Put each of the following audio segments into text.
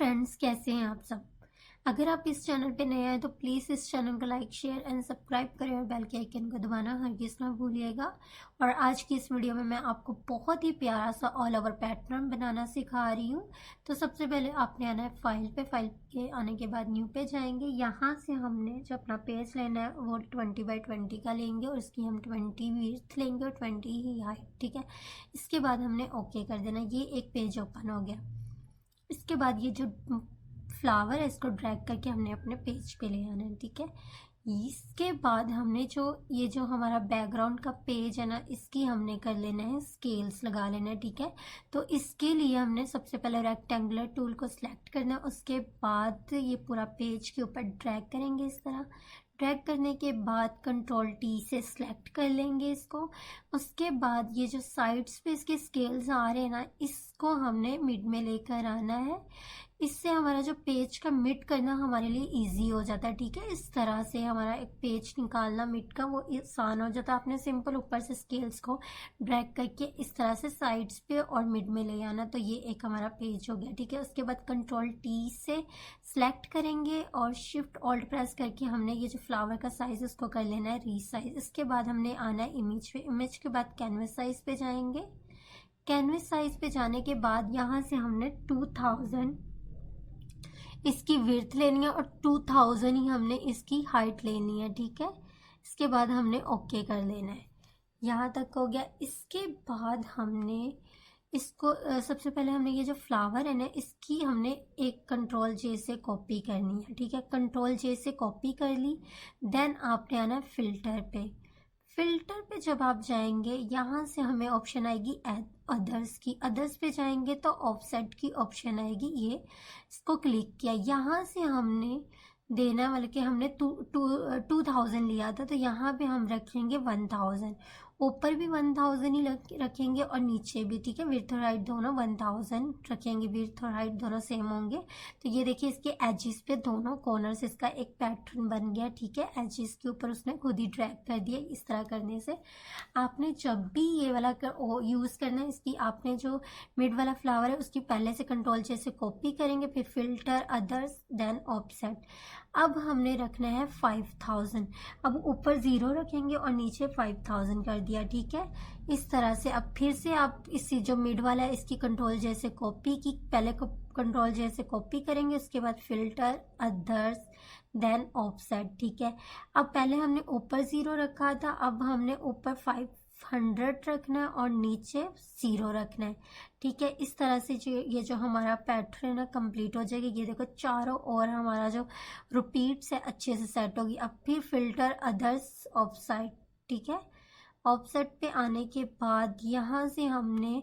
Friends, कैसे हैं आप सब। अगर आप इस चैनल पे नए आए तो प्लीज़ इस चैनल को लाइक शेयर एंड सब्सक्राइब करें और बेल के आइकन को दबाना हरगिज़ ना भूलिएगा। और आज की इस वीडियो में मैं आपको बहुत ही प्यारा सा ऑल ओवर पैटर्न बनाना सिखा रही हूँ। तो सबसे पहले आपने आना है फाइल पे। फाइल के आने के बाद न्यू पे जाएंगे। यहाँ से हमने जो अपना पेज लेना है वो 20x20 का लेंगे और इसकी हम 20 विड्थ लेंगे और 20 ही हाइट। ठीक है, इसके बाद हमने ओके कर देना। ये एक पेज ओपन हो गया। इसके बाद ये जो फ्लावर है इसको ड्रैग करके हमने अपने पेज पे ले आना है। ठीक है, इसके बाद हमने ये जो हमारा बैकग्राउंड का पेज है ना, इसकी हमने कर लेना है स्केल्स लगा लेना है। ठीक है, तो इसके लिए हमने सबसे पहले रेक्टेंगुलर टूल को सिलेक्ट करना है। उसके बाद ये पूरा पेज के ऊपर ड्रैग करेंगे। इस तरह ड्रैग करने के बाद कंट्रोल टी से सिलेक्ट कर लेंगे इसको। उसके बाद ये जो साइड्स पे इसके स्केल्स आ रहे हैं ना, इसको हमने मिड में लेकर आना है। इससे हमारा जो पेज का मिड करना हमारे लिए इजी हो जाता है। ठीक है, इस तरह से हमारा एक पेज निकालना मिड का वो आसान हो जाता है। आपने सिंपल ऊपर से स्केल्स को ड्रैग करके इस तरह से साइड्स पे और मिड में ले आना, तो ये एक हमारा पेज हो गया। ठीक है, उसके बाद कंट्रोल टी से सिलेक्ट करेंगे और शिफ्ट ऑल्ट प्रेस करके हमने ये जो फ्लावर का साइज उसको कर लेना है रीसाइज। इसके बाद हमने आना है इमेज पे। इमेज के बाद कैनवस साइज पे जाएंगे। कैनवस साइज पे जाने के बाद यहाँ से हमने 2000 इसकी विड्थ लेनी है और 2000 ही हमने इसकी हाइट लेनी है। ठीक है, इसके बाद हमने ओके कर लेना है। यहाँ तक हो गया। इसके बाद हमने इसको सबसे पहले हमने ये जो फ्लावर है ना, इसकी हमने एक कंट्रोल जे से कॉपी करनी है। ठीक है, कंट्रोल जे से कॉपी कर ली। देन आपने आना है फिल्टर पे। फिल्टर पे जब आप जाएंगे, यहाँ से हमें ऑप्शन आएगी अदर्स की। अदर्स पे जाएंगे तो ऑफसेट की ऑप्शन आएगी, ये इसको क्लिक किया। यहाँ से हमने देना, बल्कि हमने 2000 लिया था, तो यहाँ पे हम रखेंगे 1000। ऊपर भी 1000 ही रखेंगे और नीचे भी। ठीक है, विड्थ और हाइट दोनों 1000 रखेंगे। विड्थ और हाइट दोनों सेम होंगे। तो ये देखिए, इसके एजिस पे दोनों कॉर्नर्स इसका एक पैटर्न बन गया। ठीक है, एजिस के ऊपर उसने खुद ही ड्रैग कर दिया। इस तरह करने से आपने जब भी ये वाला यूज़ करना है, इसकी आपने जो मिड वाला फ्लावर है उसकी पहले से कंट्रोल जैसे कॉपी करेंगे, फिर फिल्टर अदर्स देन ऑफसेट। अब हमने रखना है 5000। अब ऊपर 0 रखेंगे और नीचे 5000 कर दिया। ठीक है, इस तरह से अब फिर से आप इसी जो मिड वाला है इसकी कंट्रोल जैसे कॉपी की, पहले कंट्रोल जैसे कॉपी करेंगे, उसके बाद फिल्टर अदर्स देन ऑफसेट। ठीक है, अब पहले हमने ऊपर 0 रखा था, अब हमने ऊपर 500 रखना है और नीचे 0 रखना है। ठीक है, इस तरह से जो ये जो हमारा पैटर्न है कंप्लीट हो जाएगी। ये देखो, चारों ओर हमारा जो रिपीट्स है अच्छे से सेट होगी। अब फिर फिल्टर अदर्स ऑफसाइड। ठीक है, ऑफसेट पे आने के बाद यहाँ से हमने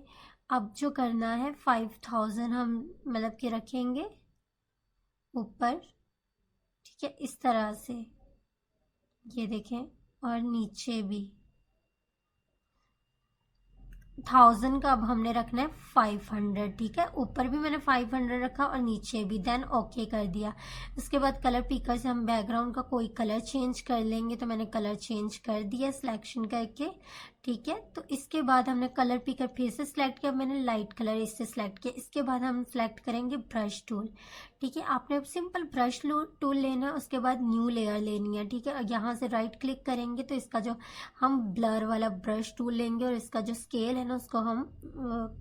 अब जो करना है 5000 हम मतलब कि रखेंगे ऊपर। ठीक है, इस तरह से ये देखें, और नीचे भी 1000 का अब हमने रखना है 500। ठीक है, ऊपर भी मैंने 500 रखा और नीचे भी। देन ओके कर दिया। इसके बाद कलर पिकर से हम बैकग्राउंड का कोई कलर चेंज कर लेंगे, तो मैंने कलर चेंज कर दिया सिलेक्शन करके। ठीक है, तो इसके बाद हमने कलर पिकर फिर से सिलेक्ट किया। मैंने लाइट कलर इससे सिलेक्ट किया। इसके बाद हम सिलेक्ट करेंगे ब्रश टूल। ठीक है, आपने सिंपल ब्रश टूल लेना है। उसके बाद न्यू लेयर लेनी है। ठीक है, यहाँ से राइट क्लिक करेंगे तो इसका जो हम ब्लर वाला ब्रश टूल लेंगे और इसका जो स्केल है ना उसको हम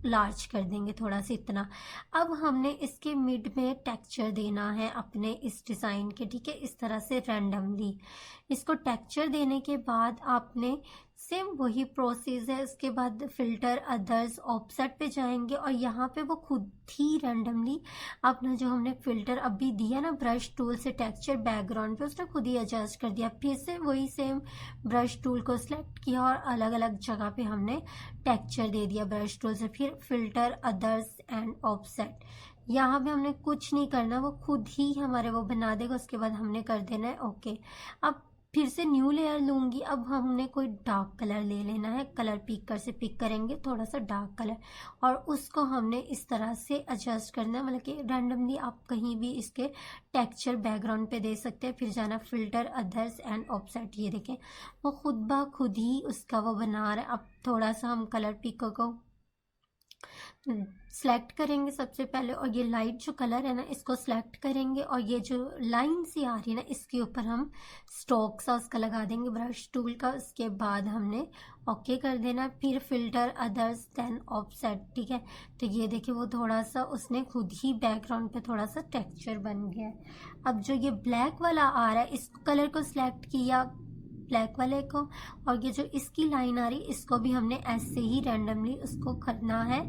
लार्ज कर देंगे थोड़ा सा, इतना। अब हमने इसके मिड में टेक्सचर देना है अपने इस डिज़ाइन के। ठीक है, इस तरह से रैंडमली इसको टेक्सचर देने के बाद आपने सेम वही प्रोसेस है। उसके बाद फिल्टर अदर्स ऑफसेट पे जाएंगे और यहाँ पे वो खुद ही रैंडमली अपना जो हमने फिल्टर अभी दिया ना ब्रश टूल से टेक्सचर बैकग्राउंड पे, उसने खुद ही एडजस्ट कर दिया। फिर से वही सेम ब्रश टूल को सिलेक्ट किया और अलग अलग जगह पे हमने टेक्सचर दे दिया ब्रश टूल से। फिर फिल्टर अदर्स एंड ऑफसेट। यहाँ पे हमने कुछ नहीं करना, वो खुद ही हमारे वो बना देगा। उसके बाद हमने कर देना है ओके। अब फिर से न्यू लेयर लूँगी। अब हमने कोई डार्क कलर ले लेना है। कलर पिकर से पिक करेंगे थोड़ा सा डार्क कलर और उसको हमने इस तरह से एडजस्ट करना है। मतलब कि रैंडमली आप कहीं भी इसके टेक्सचर बैकग्राउंड पे दे सकते हैं। फिर जाना फिल्टर अदर्स एंड ऑफसेट। ये देखें, वो खुद ब खुद ही उसका वो बना रहा है। अब थोड़ा सा हम कलर पिकर को सेलेक्ट करेंगे सबसे पहले, और ये लाइट जो कलर है ना इसको सेलेक्ट करेंगे, और ये जो लाइन सी आ रही है ना इसके ऊपर हम स्ट्रोक सा उसका लगा देंगे ब्रश टूल का। उसके बाद हमने ओके कर देना, फिर फिल्टर अदर्स देन ऑफसेट। ठीक है, तो ये देखिए वो थोड़ा सा उसने खुद ही बैकग्राउंड पे थोड़ा सा टेक्सचर बन गया है। अब जो ये ब्लैक वाला आ रहा है इस कलर को सिलेक्ट किया, ब्लैक वाले को, और ये जो इसकी लाइन आ रही इसको भी हमने ऐसे ही रैंडमली उसको करना है।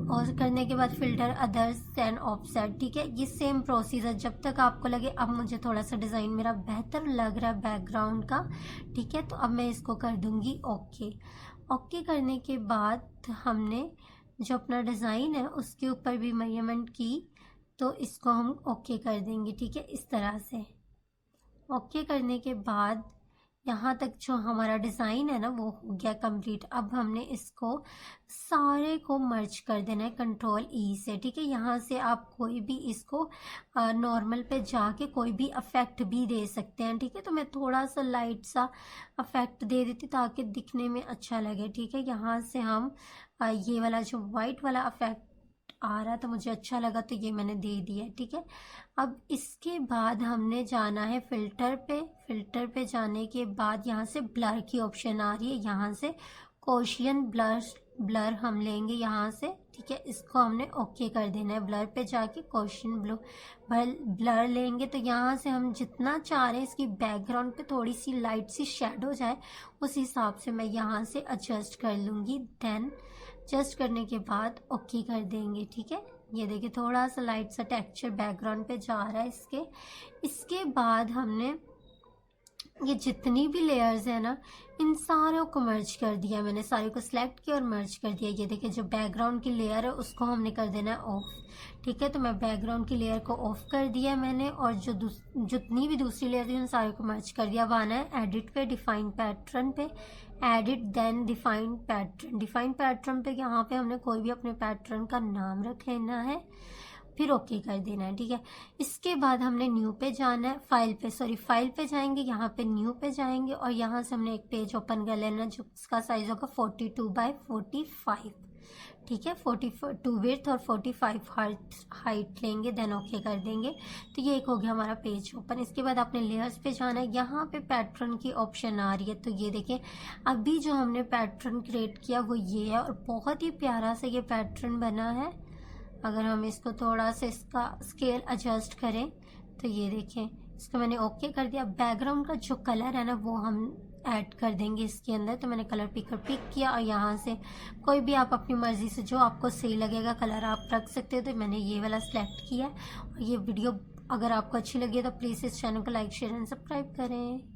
और करने के बाद फिल्टर अदर्स एंड ऑफसेट। ठीक है, ये सेम प्रोसीजर जब तक आपको लगे अब मुझे थोड़ा सा डिज़ाइन मेरा बेहतर लग रहा है बैकग्राउंड का। ठीक है, तो अब मैं इसको कर दूंगी ओके। ओके करने के बाद हमने जो अपना डिज़ाइन है उसके ऊपर भी मेजरमेंट की, तो इसको हम ओके कर देंगे। ठीक है, इस तरह से ओके करने के बाद यहाँ तक जो हमारा डिज़ाइन है ना वो हो गया कंप्लीट। अब हमने इसको सारे को मर्ज कर देना है कंट्रोल ई से। ठीक है, यहाँ से आप कोई भी इसको नॉर्मल पे जाके कोई भी अफेक्ट भी दे सकते हैं। ठीक है, तो मैं थोड़ा सा लाइट सा अफेक्ट दे देती ताकि दिखने में अच्छा लगे। ठीक है, यहाँ से हम ये वाला जो वाइट वाला अफेक्ट आ रहा था मुझे अच्छा लगा तो ये मैंने दे दिया। ठीक है, अब इसके बाद हमने जाना है फिल्टर पे। फिल्टर पे जाने के बाद यहाँ से ब्लर की ऑप्शन आ रही है, यहाँ से गॉसियन ब्लर हम लेंगे यहाँ से। ठीक है, इसको हमने ओके कर देना है। ब्लर पे जाके गॉसियन ब्लर लेंगे, तो यहाँ से हम जितना चाह रहे हैं इसकी बैकग्राउंड पे थोड़ी सी लाइट सी शेडो जाए उस हिसाब से मैं यहाँ से एडजस्ट कर लूँगी। देन एडजस्ट करने के बाद ओके कर देंगे। ठीक है, ये देखिए थोड़ा सा लाइट सा टेक्सचर बैकग्राउंड पे जा रहा है इसके बाद हमने ये जितनी भी लेयर्स है ना इन सारों को मर्ज कर दिया। मैंने सारे को सिलेक्ट किया और मर्ज कर दिया। ये देखिए जो बैकग्राउंड की लेयर है उसको हमने कर देना है ऑफ। ठीक है, तो मैं बैकग्राउंड की लेयर को ऑफ कर दिया मैंने, और जो जितनी भी दूसरी लेयर थी उन सारे को मर्ज कर दिया। अब आना है एडिट पे, डिफाइन पैटर्न पे, edit then define pattern. Define pattern पे यहाँ पे हमने कोई भी अपने पैटर्न का नाम रख लेना है, फिर ओके कर देना है। ठीक है, इसके बाद हमने न्यू पे जाना है, फाइल पे जाएंगे, यहाँ पे न्यू पे जाएंगे, और यहाँ से हमने एक पेज ओपन कर लेना जो उसका साइज होगा 42x45। ठीक है, 42 विड्थ और 45 हाइट लेंगे, देन ओके कर देंगे। तो ये एक हो गया हमारा पेज ओपन। इसके बाद आपने लेयर्स पे जाना है, यहाँ पे पैटर्न की ऑप्शन आ रही है। तो ये देखें अभी जो हमने पैटर्न क्रिएट किया वो ये है, और बहुत ही प्यारा सा ये पैटर्न बना है। अगर हम इसको थोड़ा सा इसका स्केल एडजस्ट करें तो ये देखें इसको मैंने ओके कर दिया। बैकग्राउंड का जो कलर है ना वो हम ऐड कर देंगे इसके अंदर। तो मैंने कलर पिकर पिक किया, और यहाँ से कोई भी आप अपनी मर्ज़ी से जो आपको सही लगेगा कलर आप रख सकते हो। तो मैंने ये वाला सेलेक्ट किया। और ये वीडियो अगर आपको अच्छी लगी है तो प्लीज़ इस चैनल को लाइक शेयर एंड सब्सक्राइब करें।